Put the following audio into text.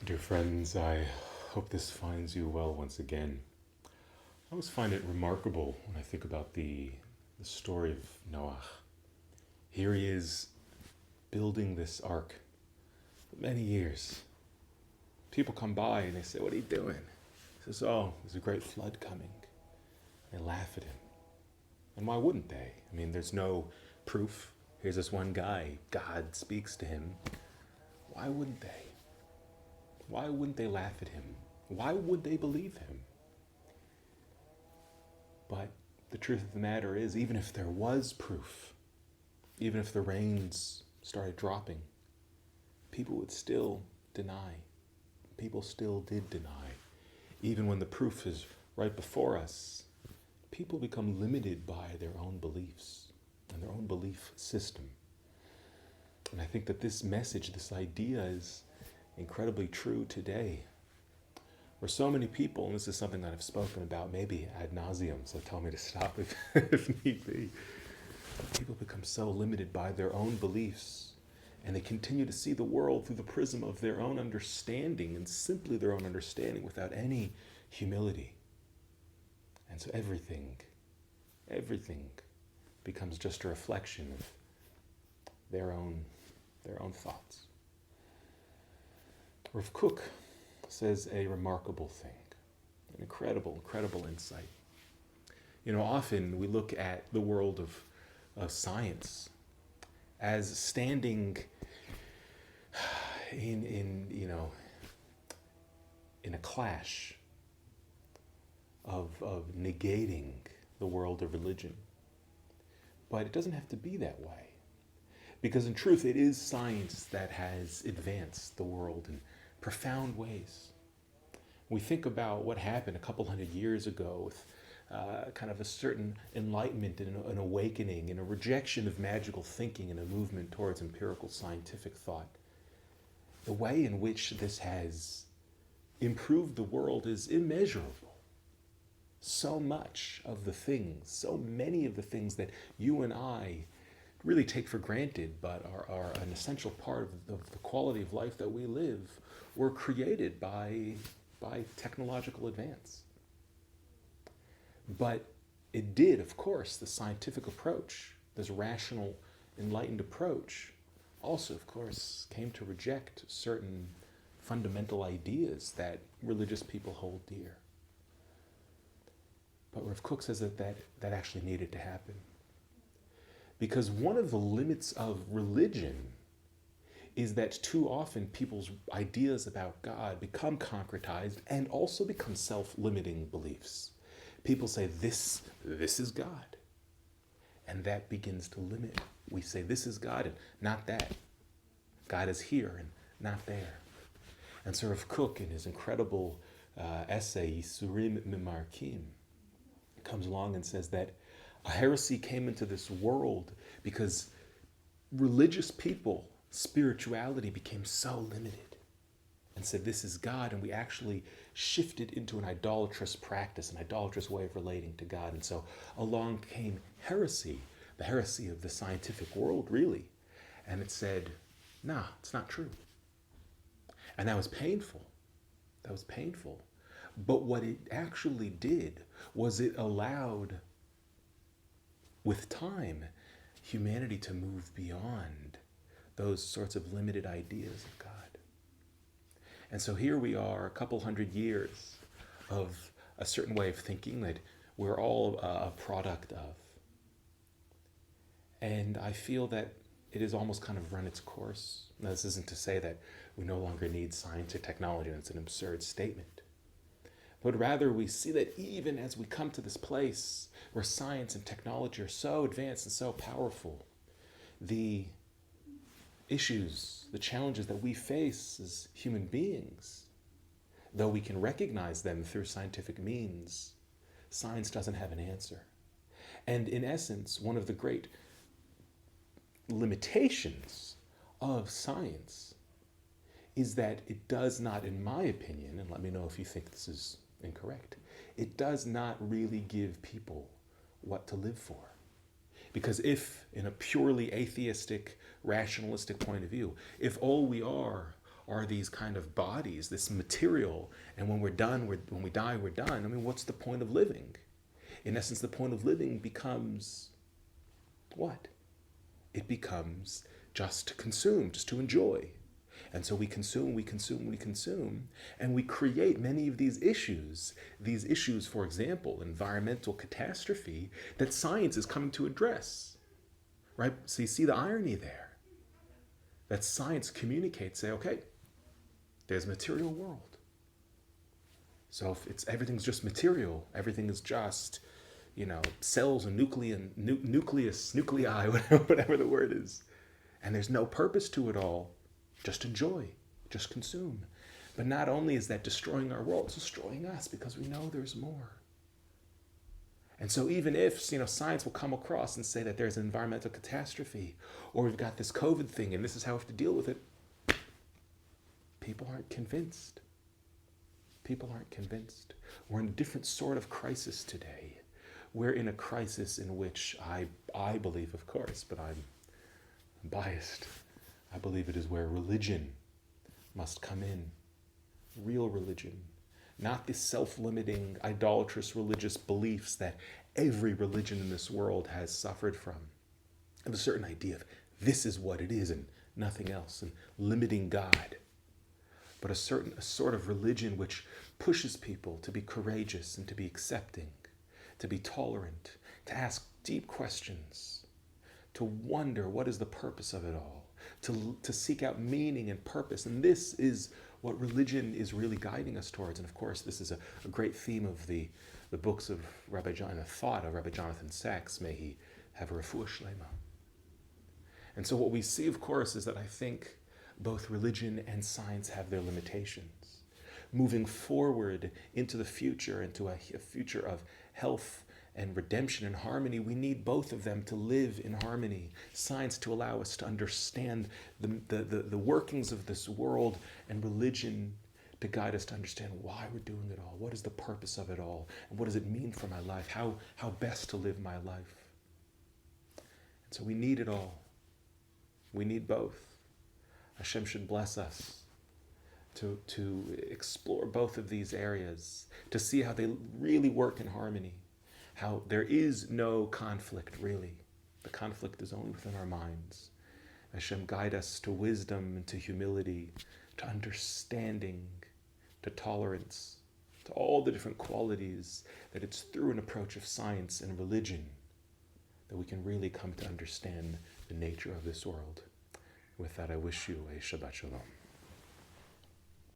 Dear friends, I hope this finds you well once again. I always find it remarkable when I think about the story of Noah. Here he is building this ark for many years. People come by and they say, "What are you doing?" He says, "Oh, there's a great flood coming." They laugh at him. And why wouldn't they? I mean, there's no proof. Here's this one guy, God speaks to him. Why wouldn't they? Why wouldn't they laugh at him? Why would they believe him? But the truth of the matter is, even if there was proof, even if the rains started dropping, people would still deny. People still did deny. Even when the proof is right before us, people become limited by their own beliefs and their own belief system. And I think that this message, this idea is incredibly true today. Where so many people, and this is something that I've spoken about maybe ad nauseum, so tell me to stop if need be. People become so limited by their own beliefs, and they continue to see the world through the prism of their own understanding, and simply their own understanding without any humility. And so everything becomes just a reflection of their own thoughts. Rav Kook says a remarkable thing, an incredible insight. You know, often we look at the world of science as standing in a clash of negating the world of religion. But it doesn't have to be that way. Because in truth, it is science that has advanced the world in profound ways. We think about what happened a couple hundred years ago with kind of a certain enlightenment and an awakening and a rejection of magical thinking and a movement towards empirical scientific thought. The way in which this has improved the world is immeasurable. So many of the things that you and I really take for granted but are an essential part of the quality of life that we live were created by technological advance. But it did, of course, the scientific approach, this rational, enlightened approach, also, of course, came to reject certain fundamental ideas that religious people hold dear. But Rav Kook says that actually needed to happen. Because one of the limits of religion is that too often people's ideas about God become concretized and also become self-limiting beliefs. People say, this is God. And that begins to limit. We say, this is God and not that. God is here and not there. And so Rav Kook, in his incredible essay, Yisurim Mimarkim, comes along and says that a heresy came into this world because religious people, spirituality became so limited and said, this is God, and we actually shifted into an idolatrous practice, an idolatrous way of relating to God. And so along came heresy, the heresy of the scientific world, really. And it said, nah, it's not true. And that was painful. But what it actually did was it allowed, with time, humanity to move beyond those sorts of limited ideas of God. And so here we are, a couple hundred years of a certain way of thinking that we're all a product of. And I feel that it has almost kind of run its course. Now, this isn't to say that we no longer need science or technology, and it's an absurd statement. But rather we see that even as we come to this place where science and technology are so advanced and so powerful, the issues, the challenges that we face as human beings, though we can recognize them through scientific means, science doesn't have an answer. And in essence, one of the great limitations of science is that it does not, in my opinion, and let me know if you think this is incorrect, it does not really give people what to live for. Because if, in a purely atheistic, rationalistic point of view, if all we are are these kind of bodies, this material, and when we're done, when we die, we're done. I mean, what's the point of living? In essence, the point of living becomes what? It becomes just to consume, just to enjoy. And so we consume, and we create many of these issues, for example, environmental catastrophe, that science is coming to address, right? So you see the irony there, that science communicates, say, okay, there's a material world. So if everything's just material, everything is just, cells and nucleus, nuclei, whatever the word is, and there's no purpose to it all. Just enjoy, just consume. But not only is that destroying our world, it's destroying us, because we know there's more. And so even if, science will come across and say that there's an environmental catastrophe, or we've got this COVID thing and this is how we have to deal with it, people aren't convinced. People aren't convinced. We're in a different sort of crisis today. We're in a crisis in which I believe, of course, but I'm biased. I believe it is where religion must come in. Real religion. Not the self-limiting, idolatrous religious beliefs that every religion in this world has suffered from. Of a certain idea of this is what it is and nothing else, and limiting God. But a sort of religion which pushes people to be courageous and to be accepting, to be tolerant, to ask deep questions, to wonder what is the purpose of it all, to seek out meaning and purpose. And this is what religion is really guiding us towards. And of course, this is a great theme of the books of Rabbi John, the thought of Rabbi Jonathan Sacks, may he have a refuah shlema. And so what we see, of course, is that I think both religion and science have their limitations. Moving forward into the future, into a future of health and redemption and harmony, we need both of them to live in harmony. Science to allow us to understand the workings of this world, and religion to guide us to understand why we're doing it all. What is the purpose of it all? And what does it mean for my life? How best to live my life? And so we need it all. We need both. Hashem should bless us to explore both of these areas, to see how they really work in harmony. How there is no conflict, really. The conflict is only within our minds. Hashem guide us to wisdom and to humility, to understanding, to tolerance, to all the different qualities, that it's through an approach of science and religion that we can really come to understand the nature of this world. With that, I wish you a Shabbat Shalom.